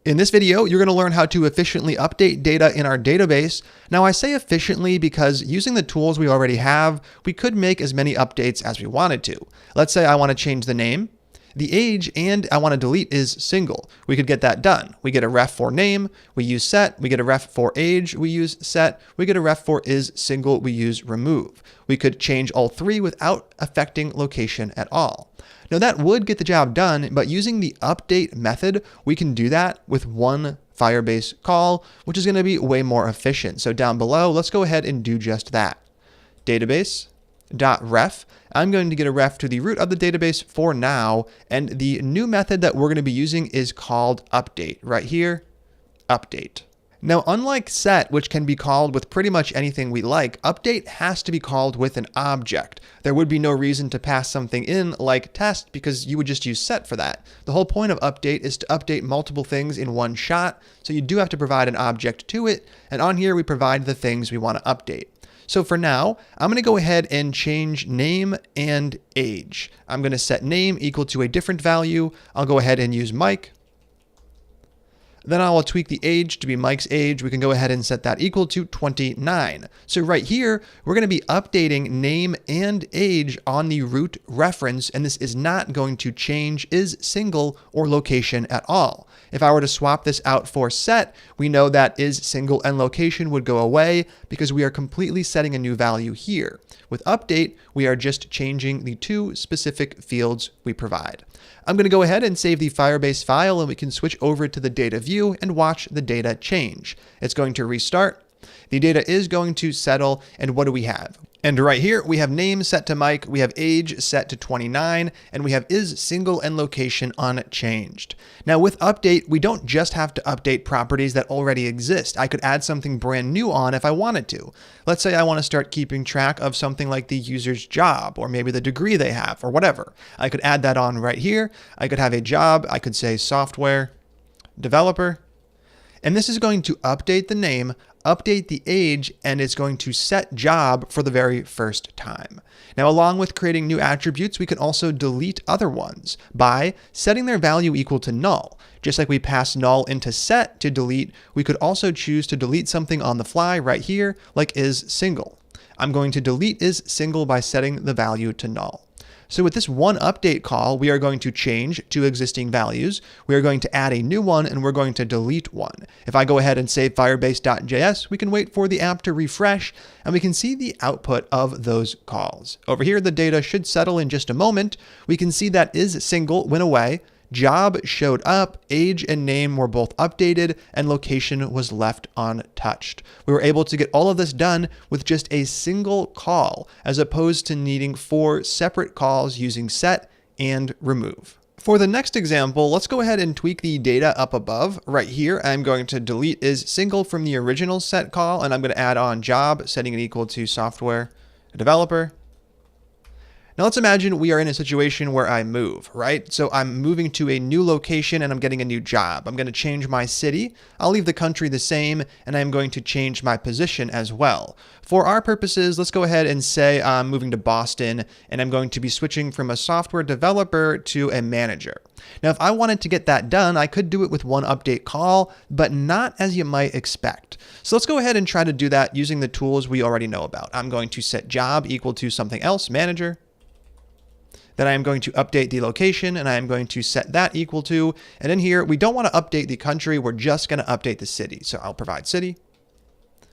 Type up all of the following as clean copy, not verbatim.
In this video, you're going to learn how to efficiently update data in our database. Now, I say efficiently because using the tools we already have, we could make as many updates as we wanted to. Let's say I want to change the name. The age and I want to delete is single. We could get that done. We get a ref for name, we use set. We get a ref for age, we use set. We get a ref for is single, we use remove. We could change all three without affecting location at all. Now that would get the job done, but using the update method, we can do that with one Firebase call, which is going to be way more efficient. So down below, let's go ahead and do just that. Database.ref. I'm going to get a ref to the root of the database for now, and the new method that we're going to be using is called update. Right here, update. Now, unlike set, which can be called with pretty much anything we like, update has to be called with an object. There would be no reason to pass something in like test because you would just use set for that. The whole point of update is to update multiple things in one shot, so you do have to provide an object to it, and on here we provide the things we want to update. So for now, I'm going to go ahead and change name and age. I'm going to set name equal to a different value. I'll go ahead and use Mike. Then I will tweak the age to be Mike's age. We can go ahead and set that equal to 29. So right here, we're going to be updating name and age on the root reference, and this is not going to change is single or location at all. If I were to swap this out for set, we know that is single and location would go away because we are completely setting a new value here. With update, we are just changing the two specific fields we provide. I'm going to go ahead and save the Firebase file, and we can switch over to the data view and watch the data change. It's going to restart. The data is going to settle, and what do we have? And right here, we have name set to Mike, we have age set to 29, and we have is single and location unchanged. Now with update, we don't just have to update properties that already exist. I could add something brand new on if I wanted to. Let's say I want to start keeping track of something like the user's job, or maybe the degree they have, or whatever. I could add that on right here. I could have a job. I could say software developer. And this is going to update the name, update the age, and it's going to set job for the very first time. Now, along with creating new attributes, we can also delete other ones by setting their value equal to null. Just like we pass null into set to delete, we could also choose to delete something on the fly right here, like is single. I'm going to delete is single by setting the value to null. So with this one update call, we are going to change two existing values. We are going to add a new one, and we're going to delete one. If I go ahead and save firebase.js, we can wait for the app to refresh, and we can see the output of those calls. Over here, the data should settle in just a moment. We can see that is single went away. Job showed up, age and name were both updated, and location was left untouched. We were able to get all of this done with just a single call, as opposed to needing 4 separate calls using set and remove. For the next example, let's go ahead and tweak the data up above. Right here, I'm going to delete is single from the original set call, and I'm going to add on job, setting it equal to software developer. Now let's imagine we are in a situation where I move, right? So I'm moving to a new location and I'm getting a new job. I'm going to change my city. I'll leave the country the same, and I'm going to change my position as well. For our purposes, let's go ahead and say I'm moving to Boston, and I'm going to be switching from a software developer to a manager. Now, if I wanted to get that done, I could do it with one update call, but not as you might expect. So let's go ahead and try to do that using the tools we already know about. I'm going to set job equal to something else, manager. Then I am going to update the location, and I am going to set that equal to, and in here, we don't want to update the country, we're just going to update the city. So I'll provide city,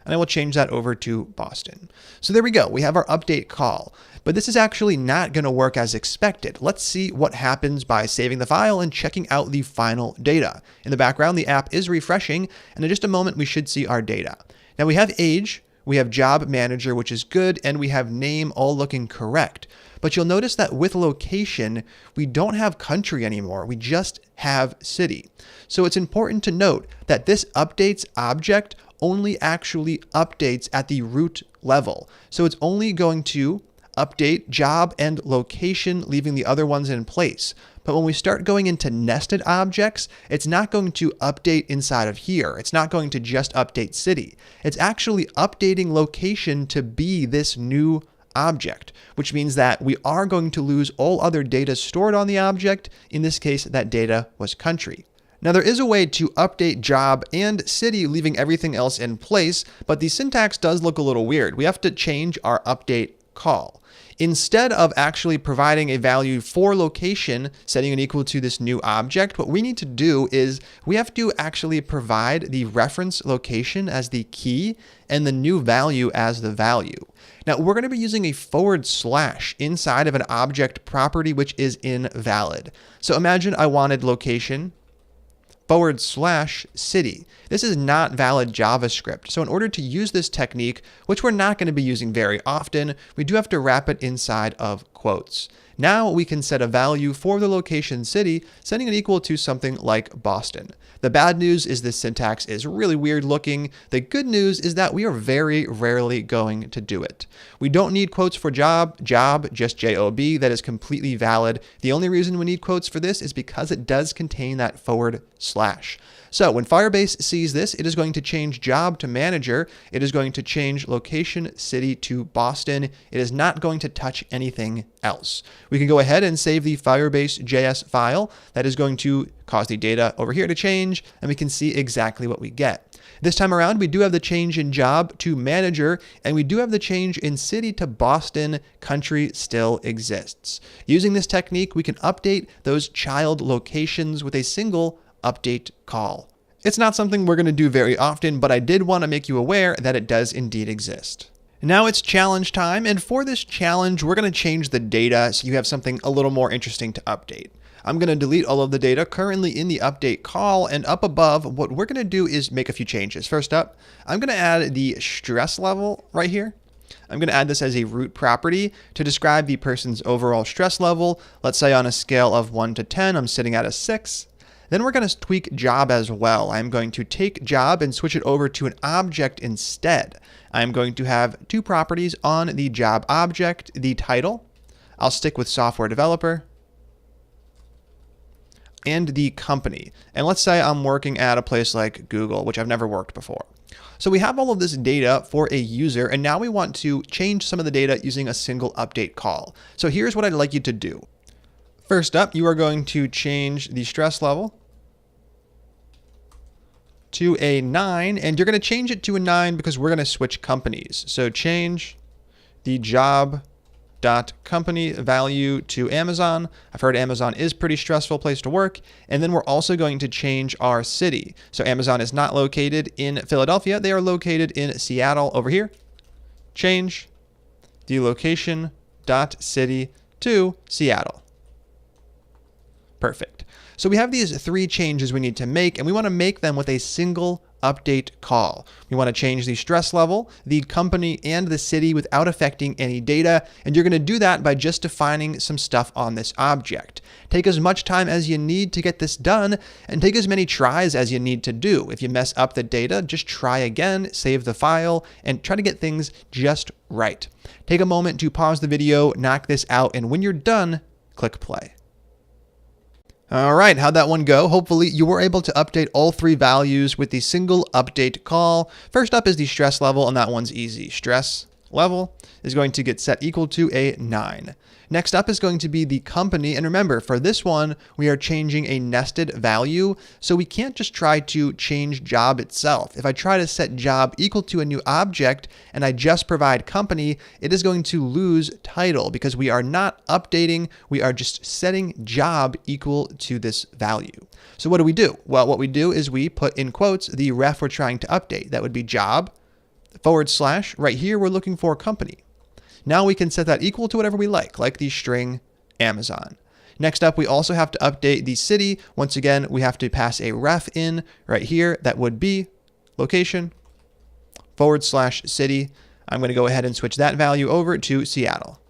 and I will change that over to Boston. So there we go, we have our update call, but this is actually not going to work as expected. Let's see what happens by saving the file and checking out the final data. In the background, the app is refreshing, and in just a moment, we should see our data. Now we have age, we have job manager, which is good, and we have name all looking correct. But you'll notice that with location, we don't have country anymore. We just have city. So it's important to note that this updates object only actually updates at the root level. So it's only going to update job and location, leaving the other ones in place. But when we start going into nested objects, it's not going to update inside of here. It's not going to just update city. It's actually updating location to be this new object, which means that we are going to lose all other data stored on the object. In this case, that data was country. Now there is a way to update job and city, leaving everything else in place, but the syntax does look a little weird. We have to change our update call. Instead of actually providing a value for location, setting it equal to this new object, what we need to do is we have to actually provide the reference location as the key and the new value as the value. Now we're going to be using a / inside of an object property which is invalid. So imagine I wanted location / city. This is not valid JavaScript. So in order to use this technique, which we're not going to be using very often, we do have to wrap it inside of quotes. Now we can set a value for the location city, setting it equal to something like Boston. The bad news is this syntax is really weird looking. The good news is that we are very rarely going to do it. We don't need quotes for job, just job. That is completely valid. The only reason we need quotes for this is because it does contain that /. So when Firebase sees this, it is going to change job to manager. It is going to change location city to Boston. It is not going to touch anything else. We can go ahead and save the Firebase.js file. That is going to cause the data over here to change, and we can see exactly what we get. This time around, we do have the change in job to manager, and we do have the change in city to Boston. Country still exists. Using this technique, we can update those child locations with a single update call. It's not something we're going to do very often, but I did want to make you aware that it does indeed exist. Now it's challenge time, and for this challenge, we're going to change the data so you have something a little more interesting to update. I'm going to delete all of the data currently in the update call, and up above, what we're going to do is make a few changes. First up, I'm going to add the stress level right here. I'm going to add this as a root property to describe the person's overall stress level. Let's say on a scale of 1 to 10, I'm sitting at a 6. Then we're going to tweak job as well. I'm going to take job and switch it over to an object instead. I'm going to have two properties on the job object, the title. I'll stick with software developer, and the company. And let's say I'm working at a place like Google, which I've never worked before. So we have all of this data for a user, and now we want to change some of the data using a single update call. So here's what I'd like you to do. First up, you are going to change the stress level to a 9, and you're going to change it to a 9 because we're going to switch companies. So change the job.company value to Amazon. I've heard Amazon is a pretty stressful place to work. And then we're also going to change our city. So Amazon is not located in Philadelphia. They are located in Seattle over here. Change the location.city to Seattle. Perfect. So we have these three changes we need to make, and we want to make them with a single update call. We want to change the stress level, the company, and the city without affecting any data, and you're going to do that by just defining some stuff on this object. Take as much time as you need to get this done, and take as many tries as you need to do. If you mess up the data, just try again, save the file, and try to get things just right. Take a moment to pause the video, knock this out, and when you're done, click play. All right, how'd that one go? Hopefully you were able to update all three values with the single update call. First up is the stress level, and that one's easy. Stress level is going to get set equal to a 9. Next up is going to be the company. And remember, for this one, we are changing a nested value. So we can't just try to change job itself. If I try to set job equal to a new object and I just provide company, it is going to lose title because we are not updating. We are just setting job equal to this value. So what do? Well, what we do is we put in quotes the ref we're trying to update. That would be job / right here, we're looking for company. Now we can set that equal to whatever we like the string Amazon. Next up, we also have to update the city. Once again, we have to pass a ref in right here. That would be location / city. I'm going to go ahead and switch that value over to Seattle.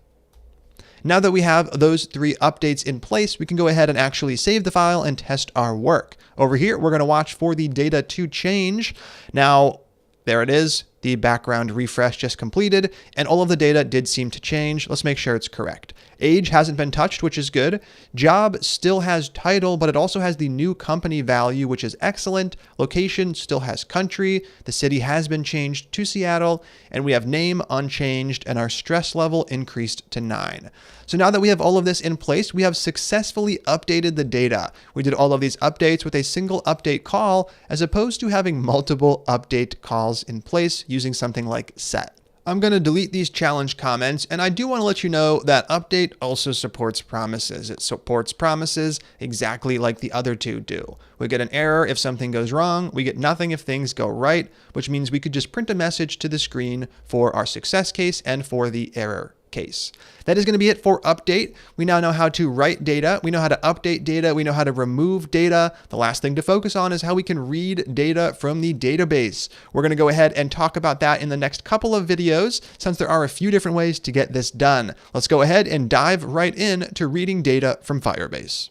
Now that we have those three updates in place, we can go ahead and actually save the file and test our work. Over here, we're going to watch for the data to change. Now, there it is. the background refresh just completed, and all of the data did seem to change. Let's make sure it's correct. Age hasn't been touched, which is good. Job still has title, but it also has the new company value, which is excellent. Location still has country. The city has been changed to Seattle, and we have name unchanged, and our stress level increased to 9. So now that we have all of this in place, we have successfully updated the data. We did all of these updates with a single update call, as opposed to having multiple update calls in place using something like set. I'm going to delete these challenge comments, and I do want to let you know that update also supports promises. It supports promises exactly like the other two do. We get an error if something goes wrong. We get nothing if things go right, which means we could just print a message to the screen for our success case and for the error case. That is going to be it for update. We now know how to write data. We know how to update data. We know how to remove data. The last thing to focus on is how we can read data from the database. We're going to go ahead and talk about that in the next couple of videos, since there are a few different ways to get this done. Let's go ahead and dive right in to reading data from Firebase.